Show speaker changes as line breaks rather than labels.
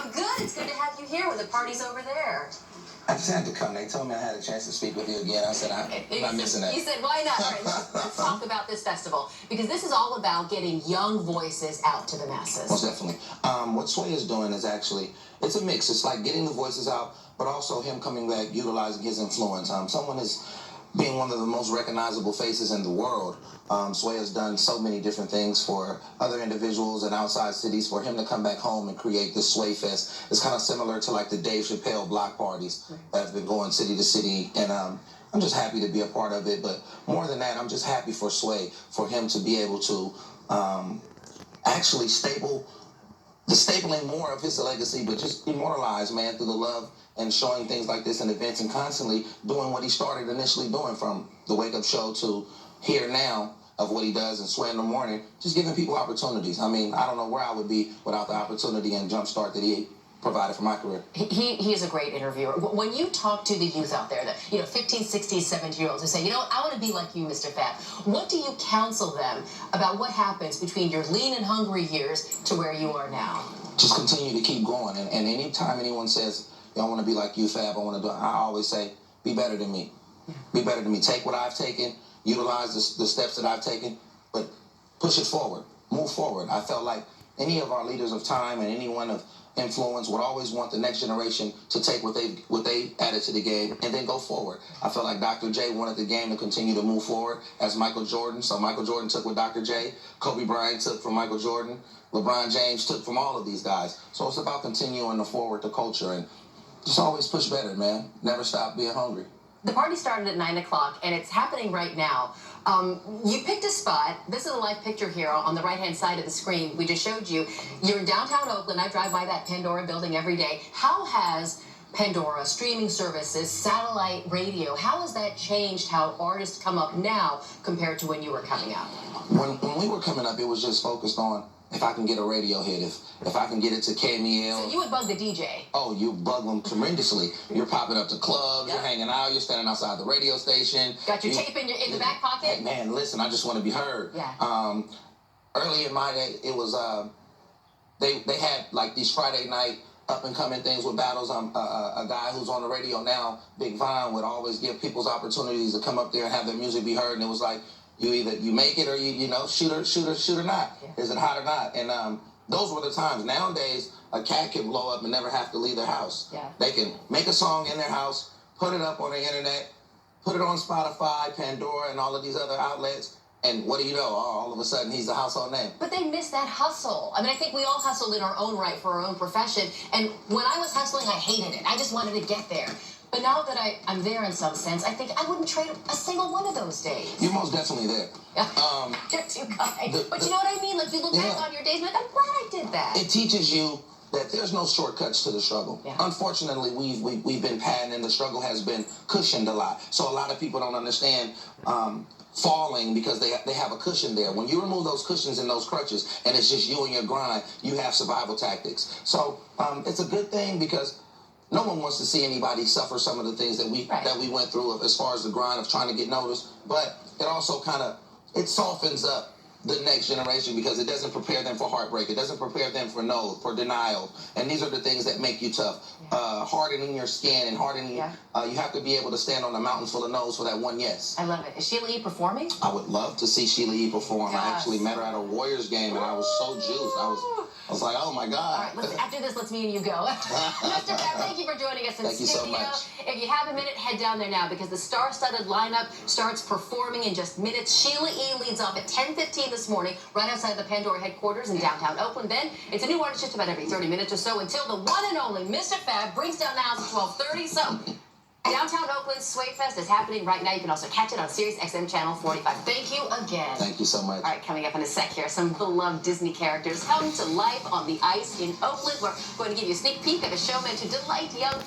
I'm good. It's good to have you here when the party's over there.
I just had to come. They told me I had a chance to speak with you again. I said, I'm not missing that.
You said, why not? All right, let's talk about this festival, because this is all about getting young voices out to the masses.
Most definitely. What Sway is doing is actually, it's a mix. It's like getting the voices out, but also him coming back, utilizing his influence. Someone is being one of the most recognizable faces in the world. Sway has done so many different things for other individuals and outside cities. For him to come back home and create this Sway Fest is kind of similar to like the Dave Chappelle block parties that have been going city to city. And I'm just happy to be a part of it. But more than that, I'm just happy for Sway, for him to be able to actually stapling more of his legacy, but just immortalize, man, through the love and showing things like this in events and constantly doing what he started initially doing, from the Wake Up Show to here now of what he does and Sway in the Morning, just giving people opportunities. I mean, I don't know where I would be without the opportunity and jumpstart that he provided for my career.
He is a great interviewer. When you talk to the youth out there, the 15, 16, 17-year-olds who say, I want to be like you, Mr. Fab, what do you counsel them about what happens between your lean and hungry years to where you are now?
Just continue to keep going. And anytime anyone says, I want to be like you, Fab, I always say, be better than me. Be better than me. Take what I've taken, utilize the steps that I've taken, but push it forward. Move forward. I felt like any of our leaders of time and anyone of influence would always want the next generation to take what they added to the game and then go forward. I felt like Dr. J wanted the game to continue to move forward as Michael Jordan. So Michael Jordan took what Dr. J, Kobe Bryant took from Michael Jordan, LeBron James took from all of these guys. So it's about continuing to forward the culture and just always push better, man. Never stop being hungry.
The party started at 9 o'clock, and it's happening right now. You picked a spot. This is a live picture here on the right-hand side of the screen. We just showed you. You're in downtown Oakland. I drive by that Pandora building every day. How has Pandora, streaming services, satellite radio, how has that changed how artists come up now compared to when you were coming up?
When we were coming up, it was just focused on if I can get a radio hit, if I can get it to KMEL.
So you would bug the DJ.
Oh, you bug them tremendously. You're popping up to clubs, You're hanging out, you're standing outside the radio station.
Got your tape in the back pocket?
Hey, man, listen, I just want to be heard.
Yeah.
Early in my day, it was, they had like these Friday night up-and-coming things with battles. A guy who's on the radio now, Big Vine, would always give people's opportunities to come up there and have their music be heard, and it was like, you make it or you shoot or not. Yeah. Is it hot or not? And those were the times. Nowadays, a cat can blow up and never have to leave their house.
Yeah.
They can make a song in their house, put it up on the internet, put it on Spotify, Pandora, and all of these other outlets. And what do you know? All of a sudden, he's a household name.
But they miss that hustle. I mean, I think we all hustled in our own right for our own profession. And when I was hustling, I hated it. I just wanted to get there. But now that I'm there in some sense, I think I wouldn't trade a single one of those days.
You're most definitely there.
You're too kind. But you know what I mean? Like, you look back on your days and like, I'm glad I did that.
It teaches you that there's no shortcuts to the struggle.
Yeah.
Unfortunately, we've been padding and the struggle has been cushioned a lot. So a lot of people don't understand falling because they have a cushion there. When you remove those cushions and those crutches and it's just you and your grind, you have survival tactics. So it's a good thing because no one wants to see anybody suffer some of the things that we went through as far as the grind of trying to get noticed. But it also it softens up the next generation because it doesn't prepare them for heartbreak. It doesn't prepare them for for denial. And these are the things that make you tough. Hardening your skin and hardening, you have to be able to stand on a mountain full of no's for that one yes.
I love it. Is Sheila E. performing?
I would love to see Sheila E. perform.
Yes.
I actually met her at a Warriors game and I was so juiced. I was like, oh my God.
All right, after this, let's me and you go. Mr. Fab, thank you for joining us in
Thank
studio.
You so much.
If you have a minute, head down there now because the star-studded lineup starts performing in just minutes. Sheila E. leads off at 10:15 this morning, right outside the Pandora headquarters in downtown Oakland. Then it's a new artist just about every 30 minutes or so until the one and only Mr. Fab brings down the house at 12:30. So downtown Oakland's Sway Fest is happening right now. You can also catch it on Sirius XM Channel 45. Thank you again.
Thank you so much.
All right, coming up in a sec here, some beloved Disney characters come to life on the ice in Oakland. We're going to give you a sneak peek at a show meant to delight young